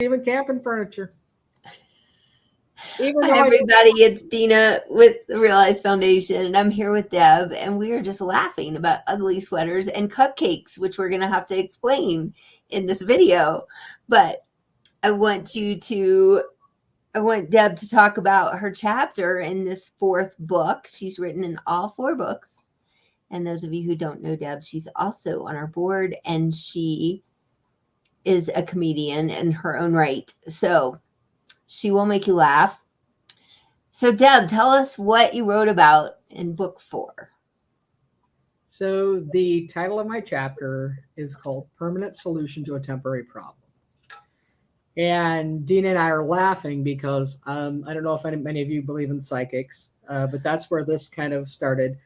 even camping furniture. Even Hi, though I don't, everybody. It's Dina with the Realize Foundation, and I'm here with Deb, and we are just laughing about ugly sweaters and cupcakes, which we're going to have to explain in this video. But I want you to, I want Deb to talk about her chapter in this fourth book. She's written in all four books. And those of you who don't know Deb, she's also on our board, and she is a comedian in her own right. So she will make you laugh. So, Deb, tell us what you wrote about in book four. so the title of my chapter is called Permanent Solution to a Temporary Problem. And Dina and I are laughing because I don't know if many of you believe in psychics, but that's where this kind of started.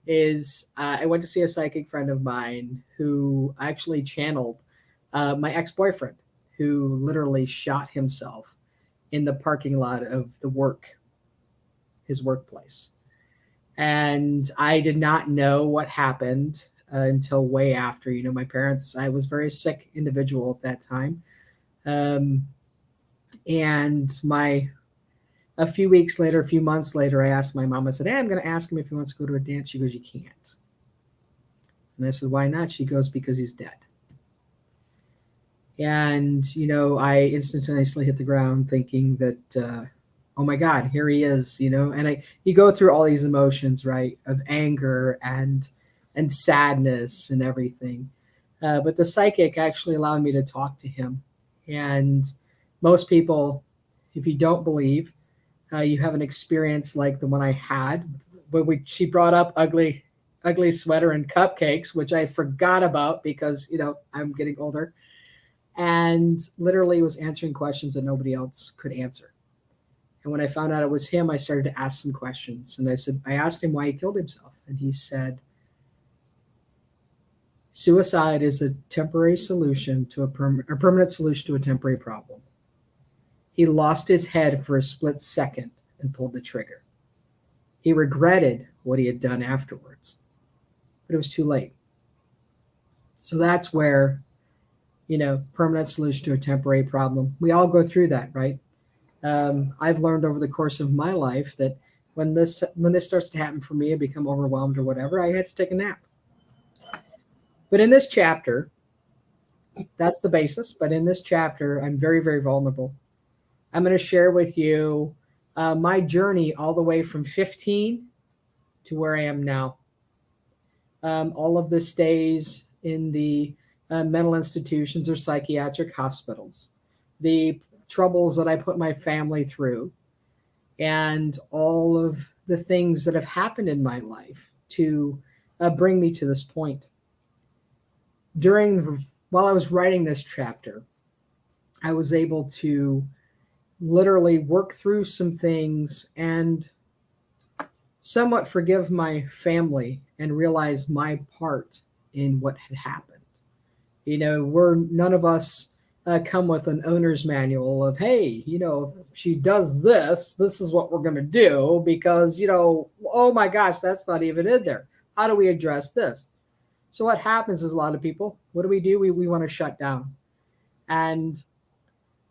I went to see a psychic friend of mine who actually channeled my ex-boyfriend, who literally shot himself in the parking lot of his workplace. And I did not know what happened until way after. My parents. I was a very sick individual at that time. Um, and a few weeks later, a few months later, I asked my mom, I said, "Hey, I'm going to ask him if he wants to go to a dance." She goes, "You can't." And I said, "Why not?" She goes, "Because he's dead." And, I instantaneously hit the ground thinking that, oh my God, here he is, and you go through all these emotions, right, of anger and sadness and everything. But the psychic actually allowed me to talk to him. And most people, if you don't believe, you have an experience like the one I had. But she brought up ugly sweater and cupcakes, which I forgot about because I'm getting older, and literally was answering questions that nobody else could answer. And when I found out it was him, I started to ask some questions. And I asked him why he killed himself, and he said, "Suicide is a temporary solution to a permanent solution to a temporary problem. He lost his head for a split second and pulled the trigger. He regretted what he had done afterwards, but it was too late." So that's where, permanent solution to a temporary problem. We all go through that, right? I've learned over the course of my life that when this starts to happen for me, I become overwhelmed or whatever, I had to take a nap. But in this chapter, that's the basis. But in this chapter, I'm very, very vulnerable. I'm going to share with you my journey all the way from 15 to where I am now. All of the stays in the mental institutions or psychiatric hospitals, the troubles that I put my family through, and all of the things that have happened in my life to bring me to this point. While I was writing this chapter, I was able to literally work through some things and somewhat forgive my family and realize my part in what had happened. We're none of us come with an owner's manual of, hey, if she does this is what we're going to do because, oh my gosh, that's not even in there. How do we address this? So what happens is a lot of people, what do? We want to shut down. And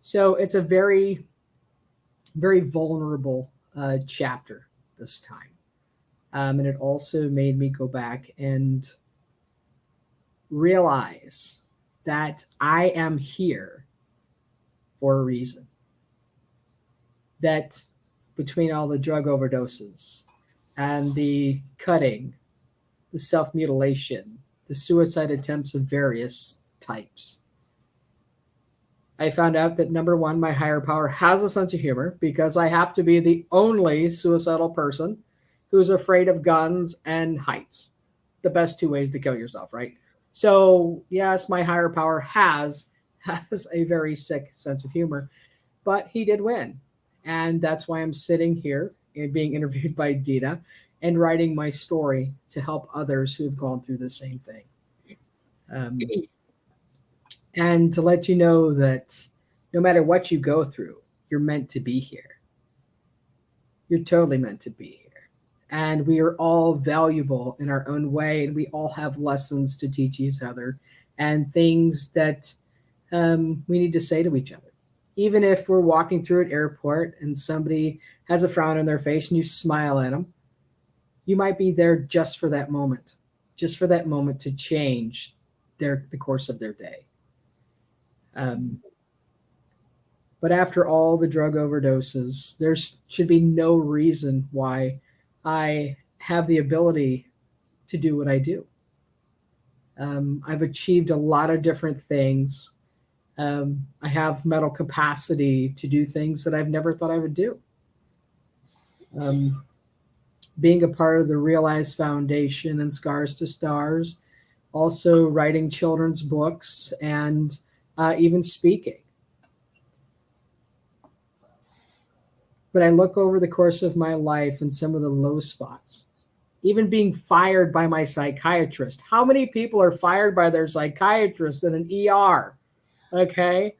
so it's a very, very vulnerable chapter this time. And it also made me go back and realize that I am here for a reason. That between all the drug overdoses and the cutting, the self mutilation, the suicide attempts of various types, I found out that number one, my higher power has a sense of humor because I have to be the only suicidal person who's afraid of guns and heights. The best two ways to kill yourself, right? So yes, my higher power has a very sick sense of humor, but he did win, and that's why I'm sitting here and being interviewed by Dina and writing my story to help others who have gone through the same thing. Um, and to let you know that no matter what you go through, you're meant to be here. You're totally meant to be here. And we are all valuable in our own way, and we all have lessons to teach each other and things that we need to say to each other. Even if we're walking through an airport and somebody has a frown on their face and you smile at them, you might be there just for that moment to change the course of their day. Um, but after all the drug overdoses, there should be no reason why I have the ability to do what I do. I've achieved a lot of different things. I have mental capacity to do things that I've never thought I would do. Um, Being a part of the Realize Foundation and Scars to Stars, also writing children's books, and even speaking. But I look over the course of my life and some of the low spots, even being fired by my psychiatrist. How many people are fired by their psychiatrist in an ER? Okay.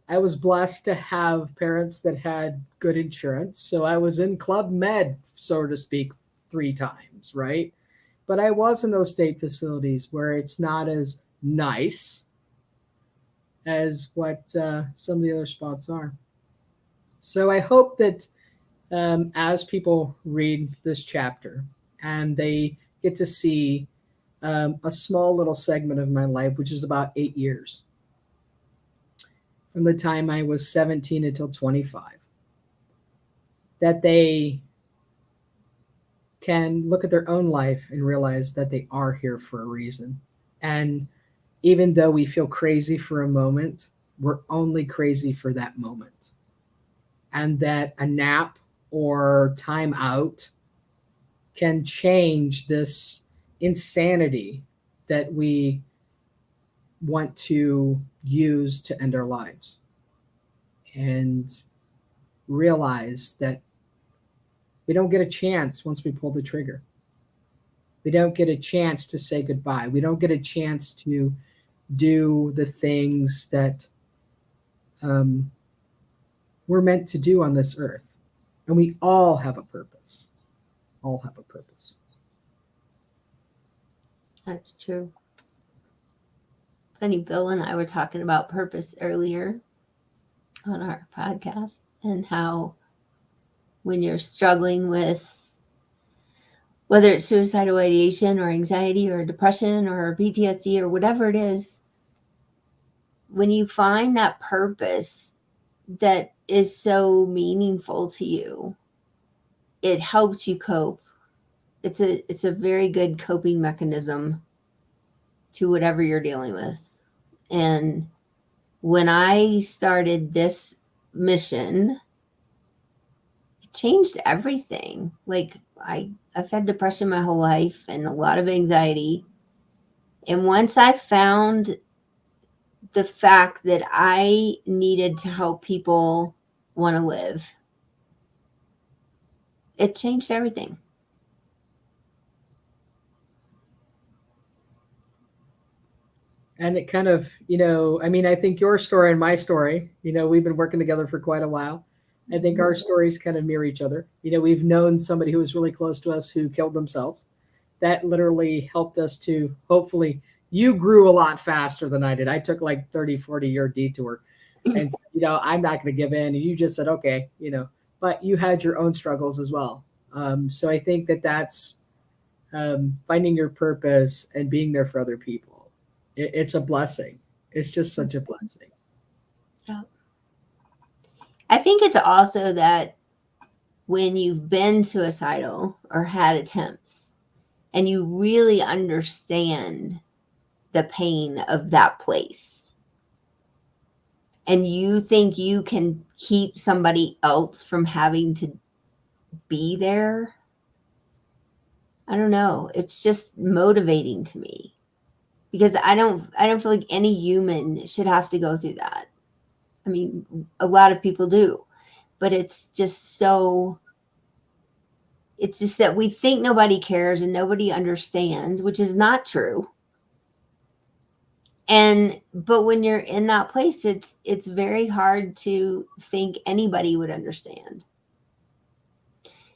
I was blessed to have parents that had good insurance. So I was in Club Med, so to speak, 3 times, right? But I was in those state facilities where it's not as nice as what some of the other spots are. So I hope that as people read this chapter and they get to see a small little segment of my life, which is about 8 years, from the time I was 17 until 25, that they can look at their own life and realize that they are here for a reason. And even though we feel crazy for a moment, we're only crazy for that moment. And that a nap or time out can change this insanity that we want to use to end our lives. And realize that we don't get a chance once we pull the trigger. We don't get a chance to say goodbye. We don't get a chance to do the things that we're meant to do on this earth. And we all have a purpose. All have a purpose. That's true. Funny, Bill and I were talking about purpose earlier on our podcast, and how when you're struggling with whether it's suicidal ideation or anxiety or depression or PTSD or whatever it is, when you find that purpose that is so meaningful to you, it helps you cope. It's a very good coping mechanism to whatever you're dealing with. And when I started this mission, it changed everything. Like I've had depression my whole life and a lot of anxiety. And once I found the fact that I needed to help people want to live, it changed everything. And it kind of, I mean, I think your story and my story, we've been working together for quite a while. I think our stories kind of mirror each other. We've known somebody who was really close to us who killed themselves. That literally helped us to, hopefully, you grew a lot faster than I did. I took like 30, 40-year detour. And, I'm not going to give in. And you just said, okay, but you had your own struggles as well. So I think that's finding your purpose and being there for other people. It's a blessing. It's just such a blessing. Yeah. I think it's also that when you've been suicidal or had attempts and you really understand the pain of that place and you think you can keep somebody else from having to be there, I don't know. It's just motivating to me, because I don't feel like any human should have to go through that. I mean, a lot of people do, but it's just that we think nobody cares and nobody understands, which is not true. But when you're in that place, it's very hard to think anybody would understand.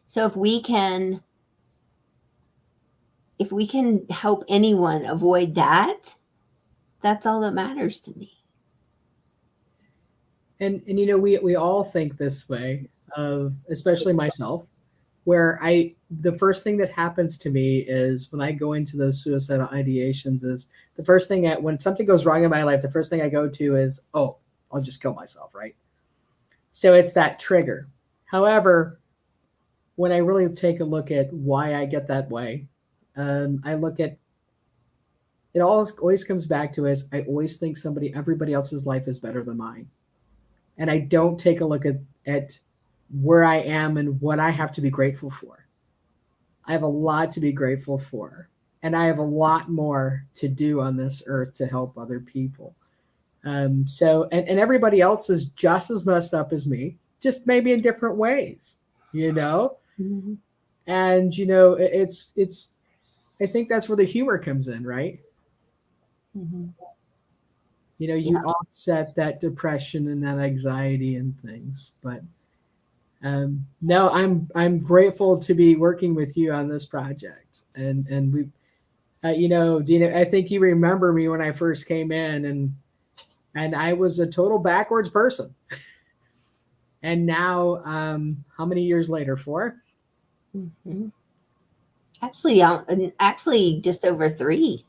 So if we can help anyone avoid that, that's all that matters to me. And we all think this way of, especially myself, where the first thing that happens to me is when I go into those suicidal ideations is the first thing when something goes wrong in my life, the first thing I go to is, oh, I'll just kill myself, right? So it's that trigger. However, when I really take a look at why I get that way, I look at it always comes back to is I always think everybody else's life is better than mine. And I don't take a look at where I am and what I have to be grateful for. I have a lot to be grateful for, and I have a lot more to do on this earth to help other people. And everybody else is just as messed up as me, just maybe in different ways, you know. Mm-hmm. And it's. I think that's where the humor comes in, right? Mm-hmm. You offset that depression and that anxiety and things, but no, I'm grateful to be working with you on this project, and we, Dina, I think you remember me when I first came in, and I was a total backwards person, and now, how many years later? 4? Mm-hmm. Actually, just over 3.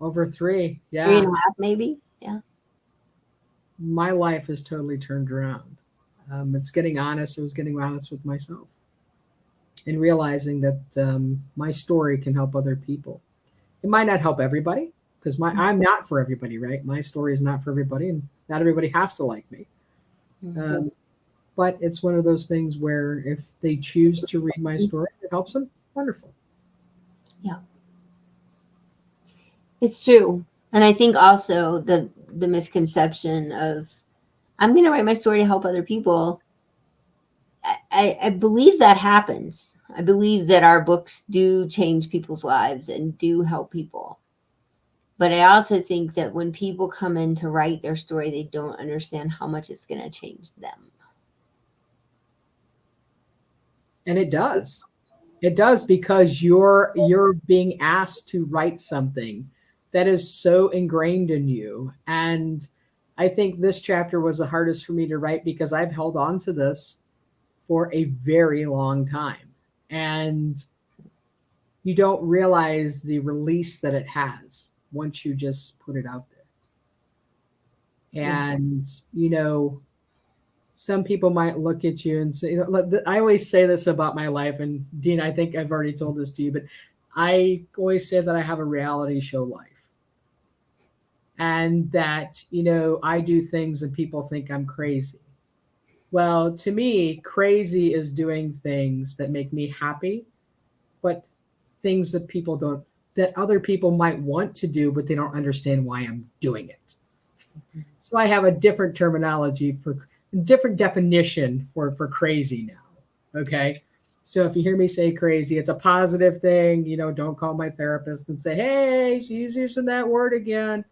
Over 3, yeah. 3.5, maybe. Yeah. My life has totally turned around. It's getting honest. I was getting honest with myself and realizing that my story can help other people. It might not help everybody because I'm not for everybody, right? My story is not for everybody, and not everybody has to like me. Mm-hmm. But it's one of those things where if they choose to read my story, it helps them. Wonderful. Yeah, it's true. And I think also the misconception of I'm going to write my story to help other people. I believe that happens. I believe that our books do change people's lives and do help people. But I also think that when people come in to write their story, they don't understand how much it's going to change them. And it does. It does because you're being asked to write something that is so ingrained in you. And I think this chapter was the hardest for me to write because I've held on to this for a very long time. And you don't realize the release that it has once you just put it out there. And, some people might look at you and say, I always say this about my life. And Dean, I think I've already told this to you, but I always say that I have a reality show life. And that, I do things and people think I'm crazy. Well, to me, crazy is doing things that make me happy, but things that other people might want to do, but they don't understand why I'm doing it. So I have a different terminology different definition for crazy now. Okay. So if you hear me say crazy, it's a positive thing. Don't call my therapist and say, hey, she's using that word again.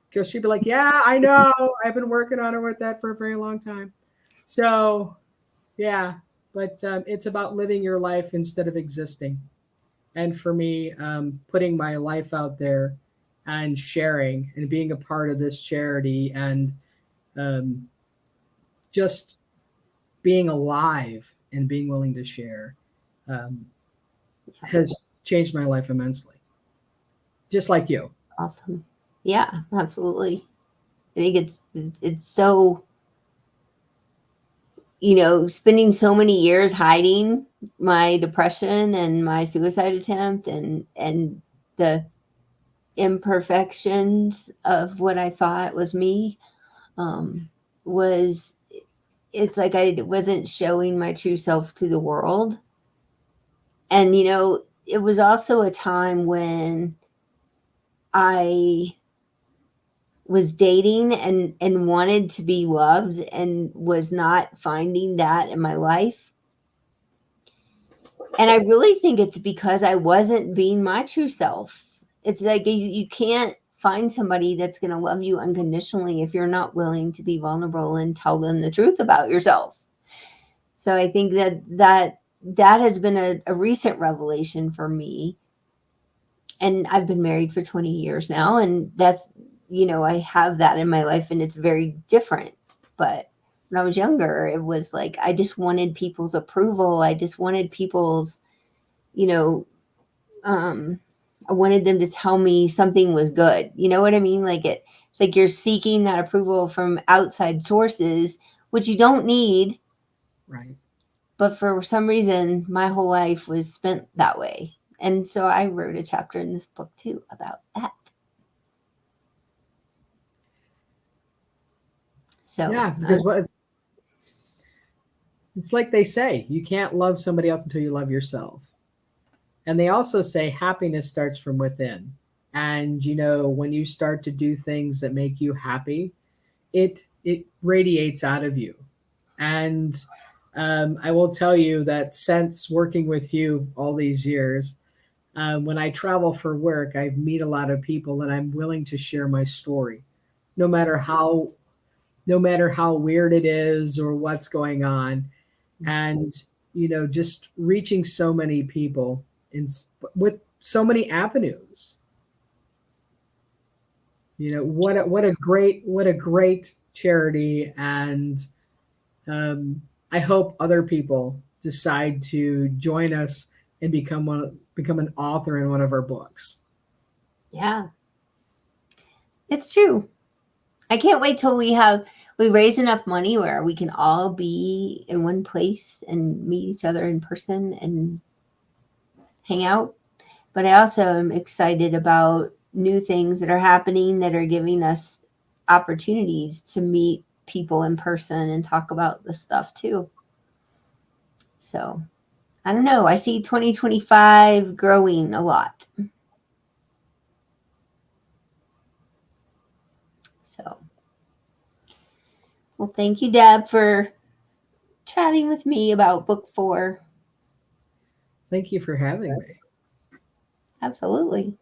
Because she'd be like, yeah, I know. I've been working on it with that for a very long time. So, yeah, but it's about living your life instead of existing. And for me, putting my life out there and sharing and being a part of this charity and just being alive and being willing to share has changed my life immensely. Just like you. Awesome. Yeah, absolutely. I think it's so, spending so many years hiding my depression and my suicide attempt and the imperfections of what I thought was me, it's like I wasn't showing my true self to the world. And, it was also a time when I was dating and wanted to be loved and was not finding that in my life. And I really think it's because I wasn't being my true self. It's like you can't find somebody that's going to love you unconditionally if you're not willing to be vulnerable and tell them the truth about yourself. So I think that has been a recent revelation for me. And I've been married for 20 years now, and that's I have that in my life and it's very different. But when I was younger, it was like I just wanted people's approval. I just wanted people's, you know, I wanted them to tell me something was good. You know what I mean? Like it's like you're seeking that approval from outside sources, which you don't need. Right. But for some reason, my whole life was spent that way. And so I wrote a chapter in this book too about that. So Yeah, because it's like they say, you can't love somebody else until you love yourself. And they also say happiness starts from within. And when you start to do things that make you happy, it radiates out of you. And I will tell you that since working with you all these years, when I travel for work, I meet a lot of people and I'm willing to share my story, no matter how no matter how weird it is or what's going on. And just reaching so many people in with so many avenues. What a great charity. And I hope other people decide to join us and become an author in one of our books. yeah, it's true. I can't wait till we raise enough money where we can all be in one place and meet each other in person and hang out. But I also am excited about new things that are happening that are giving us opportunities to meet people in person and talk about this stuff too. So I don't know. I see 2025 growing a lot. So, well, thank you, Deb, for chatting with me about book 4. Thank you for having me. Absolutely.